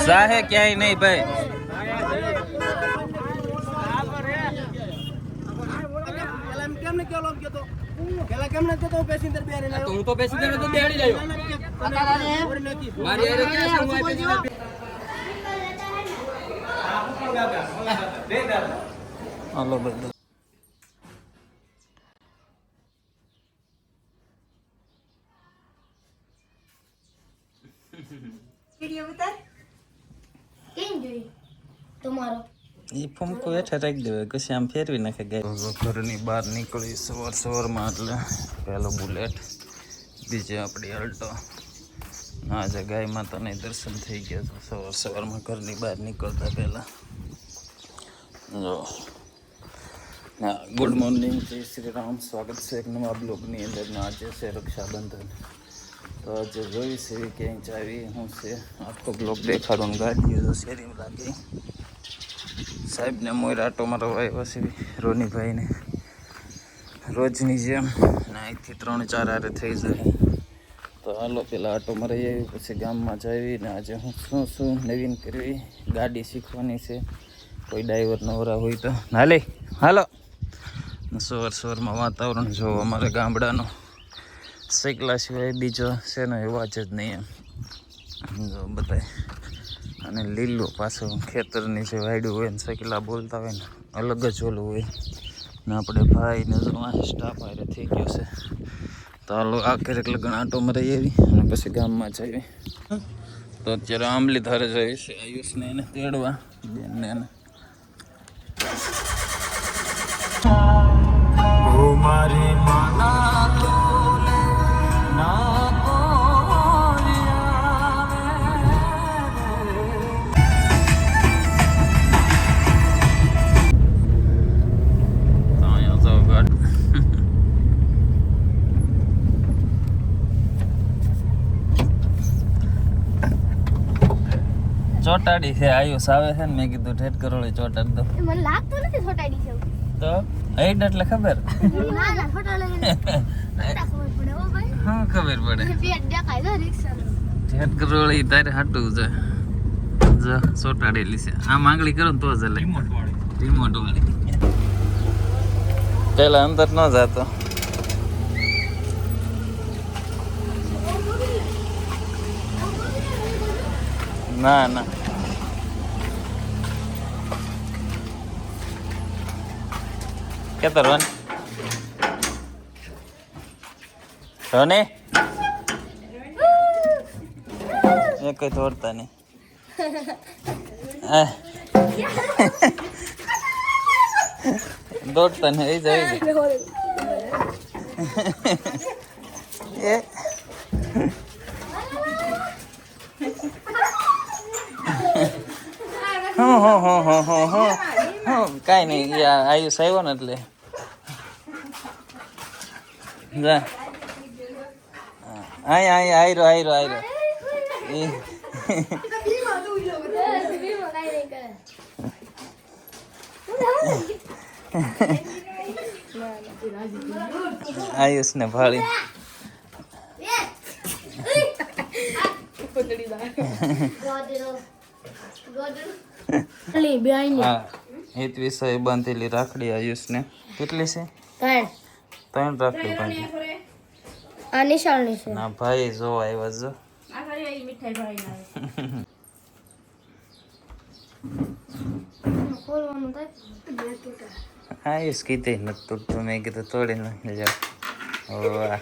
જાહે ક્યાંય નહીં ભાઈ. હું તો પેસેન્જર તો બેહાડી લાવ્યો. મારી હારે ક્યાં છે? હું આ પેસેન્જર હાલો ભાઈ. એ ફૂમકો હેઠે રાખી દેવાય, પછી આમ ફેરવી નાખે ગાય. ઘરની બહાર નીકળી સવારમાં, એટલે પહેલો બુલેટ, બીજી આપણી અલ્ટો. આજે ગાય માતાને દર્શન થઈ ગયા છે સવારમાં ઘરની બહાર નીકળતા પહેલાં. જો ગુડ મોર્નિંગ, જય શ્રી રામ. સ્વાગત છે એક નવા બ્લોગની અંદર. આજે છે રક્ષાબંધન, તો આજે જોઈ છે ક્યાંય ચાવી શું છે. આખો બ્લોગ દેખાડો. ગાડીઓ તો શેરી લાગી. સાહેબને મોર આટો મારો આવ્યો છે રોનીભાઈને, રોજની જેમ. ને અહીંથી 3-4 હારે થઈ જાય. તો હાલો પેલા આટો મારી આવી, પછી ગામમાં જવી. ને આજે હું શું નવીન કરવી, ગાડી શીખવાની છે. કોઈ ડ્રાઈવર નવરા હોય તો હાલે. હાલો. સવારમાં વાતાવરણ જોવો અમારે ગામડાનો. સૈકલા સિવાય બીજો છે ને અવાજ જ નહીં એમ. જો બધાય અને લીલું પાછું ખેતરની જે વાયડું હોય ને સૈકલા બોલતા હોય ને અલગ જ ઓલું હોય. ને આપણે ભાઈને જો સ્ટાફ હારે થઈ ગયો છે. તો હાલો આ ક્યારેક લગ્ન આટો મરાઈ આવી અને પછી ગામમાં જઈએ. તો અત્યારે આંબલી ધારે જઈએ છે આયુષને એને તેડવા, બેનને એને. મારી માના ચોટાડી છે. આયુષ આવે છે ને, મેં કીધું ઠેઠ કરોળી ચોટાડી દો. મને લાગતું નથી ચોટાડી છે. તો હાઈટ એટલે ખબર. ના ના ચોટાડે ખબર પડે હો ભાઈ. હા ખબર પડે. પેટ દેખાય છે રિક્ષાનો. ઠેઠ કરોળી તારે હાટું છે. જો ચોટાડેલી છે. આ માંગણી કરો ને તો જ લે. રિમોટ વાળી. પેલા અંદર ન જાતો. ના ના કેતો રોને એ કઈ તોડતા નહીં. દોડતા નહીં એ જાય એ કઈ નહીં. આયુષ આવ્યો ને એટલે જા. આયરો આયુષ ને ભાળી હિત વિષય બાંધેલી રાખડી આયુષ ને. કેટલી છે? 3 રાખડી બાંધી. આ નિશાળની છે. ના ભાઈ જો આવ્યા જો. આયુષ કીધે નથી તોડતું. મેં કીધું તોડી નાખી જાવ. વાહ.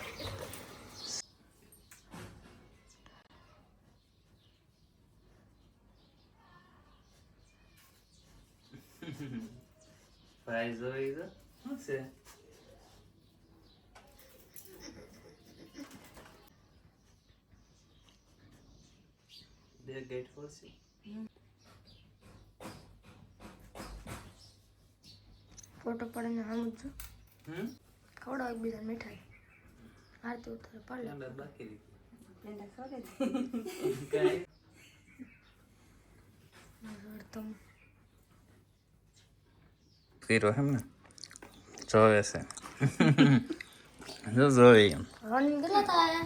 ભાઈ જોઈ જો શું છે. બે ગેટ ખોલશે. ફોટો પડીને આમ જ ખવડાવ એકબીજા મીઠાઈ. આરતી ઉતારે પડે બાકી પીરો એમ ને જોવે છે. જો જોઈ એમ રનિંગ કેટલા થાય?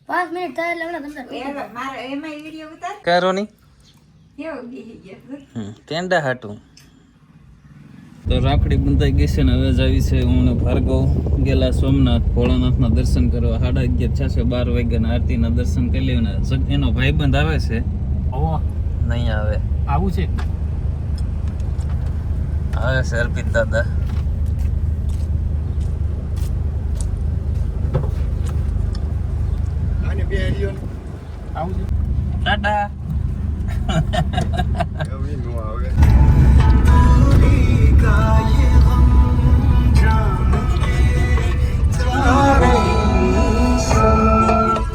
5 મિનિટ થાય એટલે હમણાં તમને કરો નહીં કેન્ડા હાટું તો રાખડી બંધાઈ ગઈ છે ને હવે જ આવી છે હું ને ભાર્ગવ ગયેલા સોમનાથ ભોળાનાથના દર્શન કરવા 11:30 થશે 12 વાગ્યાના આરતીના દર્શન કરી લેવાના એનો ભાઈબંધ આવે છે નહીં આવે આવું છે આવે છે અર્પિત દાદા આવું છે ટાટા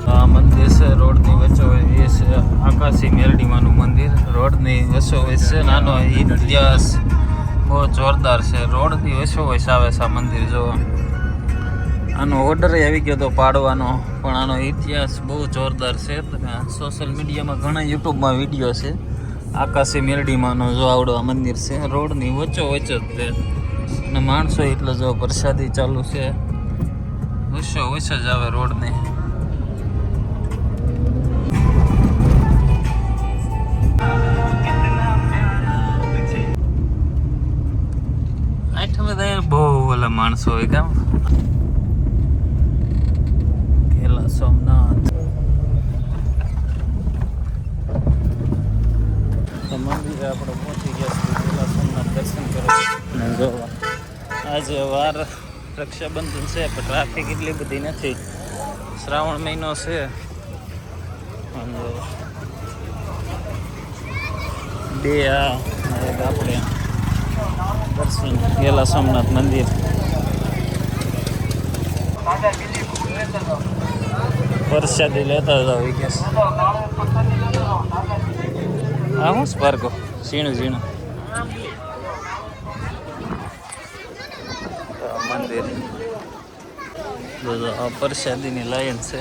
આ મંદિર છે રોડની વચ્ચોવચ એ છે આકાશી મેરડીમાનું મંદિર રોડની વચ્ચોવચ છે નાનો ઇતિહાસ બહુ જોરદાર છે રોડની વચ્ચોવચ આવે છે આ મંદિર જો આનો ઓર્ડર આવી ગયો હતો પાડવાનો પણ આનો ઇતિહાસ બહુ જોરદાર છે તમે સોશિયલ મીડિયામાં ઘણા યુટ્યુબમાં વિડીયો છે આકાશી મેરડીમાંનો જો આવડો આ મંદિર છે રોડની વચ્ચોવચ જ છે અને માણસો એટલે જો પ્રસાદી ચાલુ છે વચ્ચોવચ જ આવે રોડની બહુ ઓલા માણસો હોય કેમ ગેલા સોમનાથ તો મંદિરે આપણે પહોંચી ગયા છીએ ગેલા સોમનાથ દર્શન કરવા અને જોવા આજે વાર રક્ષાબંધન છે પણ ટ્રાફિક એટલી બધી નથી શ્રાવણ મહિનો છે અને બે આ આપણે દર્શન ગેલા સોમનાથ મંદિર પ્રસાદી લેતા જાવ વિકેશ હા હું સ્પાર્કો ઝીણું ઝીણું મંદિર આ પ્રસાદીની લાઈન છે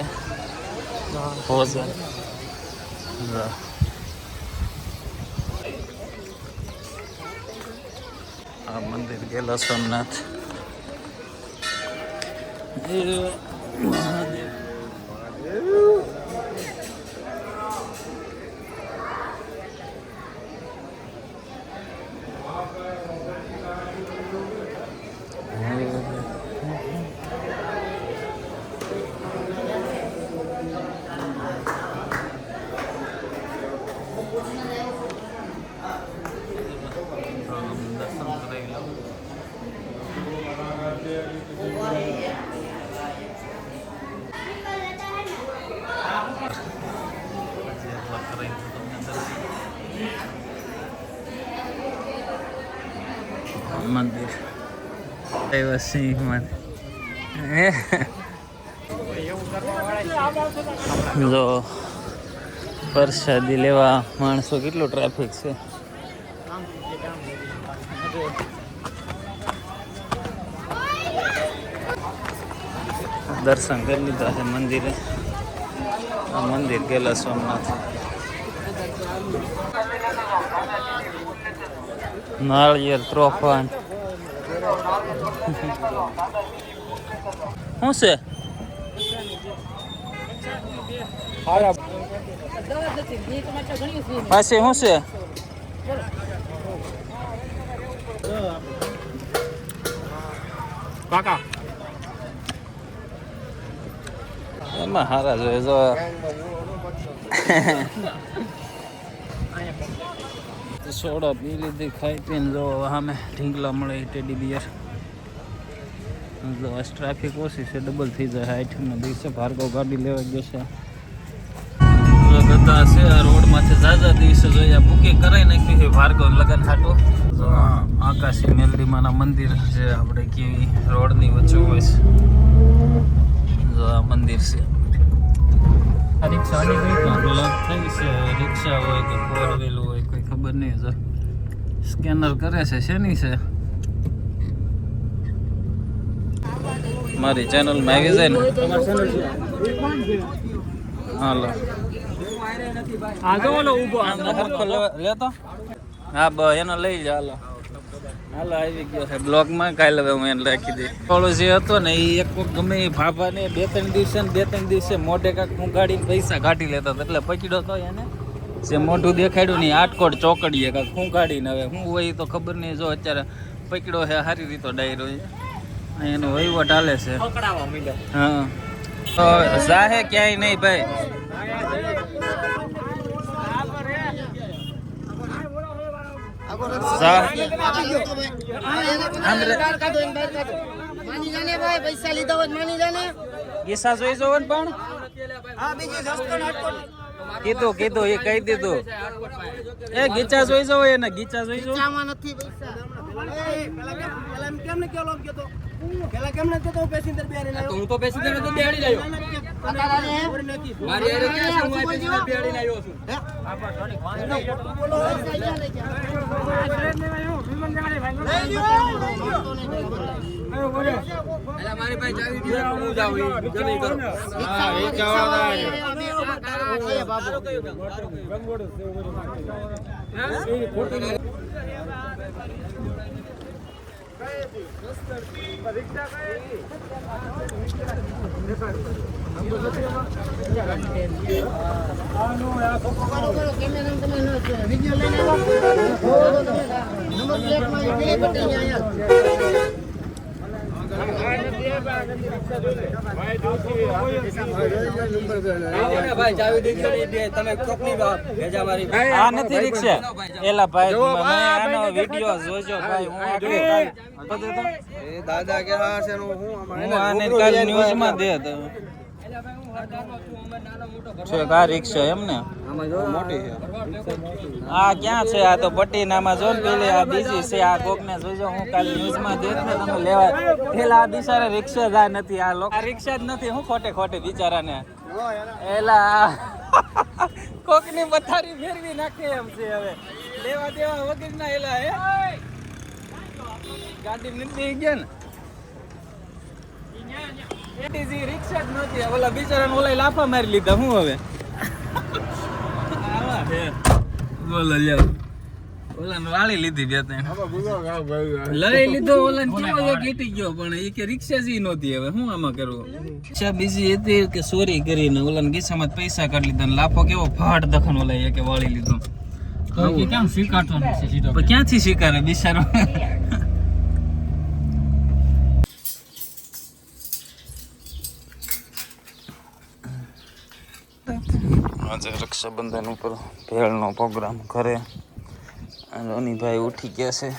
ભોજન આ મંદિર ગેલા સોમનાથ મંદિર આવ્યા સિંહ જો પ્રસાદી લેવા માણસો કેટલો ટ્રાફિક છે દર્શન કરી લીધા છે મંદિરે આ મંદિર ગેલા સોમનાથ નાળિયેર ત્રોફાન શું છે પાસે શું છે કાકા એમાં હારા જોઈએ જો સોડા પી લીધી ખાઈ પીને જો સામે ઢીંગલા મળે ટેડી બિયર ટ્રાફિક ઓછી છે ડબલ થઈ જાય 8ના દિવસે ભાર્ગવ ગાડી લેવા ગયો છે ગતા છે આ રોડમાંથી ઝાઝા દિવસે જોયા બુકિંગ કરાવી નાખ્યું છે ભાર્ગવ લગન હાટો આકાશી મેલડીમાના મંદિર જે આપણે કેવી રોડની વચ્ચે હોય છે જો આ મંદિર છે રિક્ષા થઈ છે રિક્ષા હોય કે 4 વ્હીલ હોય કોઈ ખબર નહીં જો સ્કેનર કરે છે શેની છે મારી ચેનલમાં આવી જાય ને હાલો આ જો ઓલો ઊભો લેતો હા એનો લઈ જા હાલો હાલો આવી ગયો છે બ્લોગમાં. કાલે હવે હું એને રાખી દઈ. ઓલો જે હતો ને એ એક કોક ગમે એ ભાભાને 2-3 દિવસે મોઢે કાંક ફૂંકાડીને પૈસા કાઢી લેતા હતા. એટલે પકડ્યો તો એને જે મોઢું દેખાડ્યું નહીં આટકોટ ચોકડીએ કાંક ફૂંકાડીને. હવે હું હોય તો ખબર નહીં. જો અત્યારે પકડ્યો છે સારી રીતે ડાયરો છે. એનો વહીવટ હાલે છે. હા તો જાહે ક્યાંય નહીં ભાઈ. ગીસા જોઈ જો ને પણ કીધું એ કહી દીધું. એ ગીચા જોઈ જો એને ગીચા જોઈ જો. હું તો પેસેન્જર તો બેહાડી લાવ્યો. મારી હારે ક્યાં છે? હું પેસેન્જર બેહાડી લાવ્યો છું. એલા મારી પાસે ચાવી દીધો હું જાવ ઈ જમી કરો. હા એ ચાવા એ બાબુ રંગોડો છે એ ફોટો પરીક્ષા આ નથી રિક્ષા. એલા ભાઈ મેં આનો વિડિયો જોજો ભાઈ. હું દાદા કે હું આને કાલ ન્યૂઝમાં દે તો છે આ રિક્ષા એમ ને આ ક્યાં છે? આ તો પટ્ટીનામાં જો ને પેલી આ બીજી છે. આ કોક ને જોજો હું કાલ ન્યૂઝમાં દેખ ને તમે લેવા. પેલા આ બિચારા રિક્ષા જ નથી. આ લોકો રિક્ષા જ નથી. હું ખોટે બિચારાને એલા કોક ની પથારી ફેરવી નાખે એમ છે. હવે લેવા દેવા વગર ના એલા હે ગાડી નીકળી ગયા ને રિક્ષા જ નહોતી. ઓલા બિચારાને ઓલા લાફા મારી લીધા. હું હવે બોલો લ્યો ઓલાને વાળી લીધી બે ત્રણ લઈ લીધો. ઓલાને કેવો એક લીટી ગયો પણ એ કે રિક્ષા જ નહોતી. હવે હું આમાં કરવું? રિક્ષા બીજી હતી કે ચોરી કરીને ઓલાને ગીસામાં પૈસા કાઢી લીધા. લાફો કેવો ફાટ દખન ઓલા કે વાળી લીધો. ક્યાં સ્વીકારતો નથી. ક્યાંથી સ્વીકારે બિચારો? આજે રક્ષાબંધન ઉપર ભેળનો પ્રોગ્રામ કરે. રોનીભાઈ ઉઠી ગયા છે.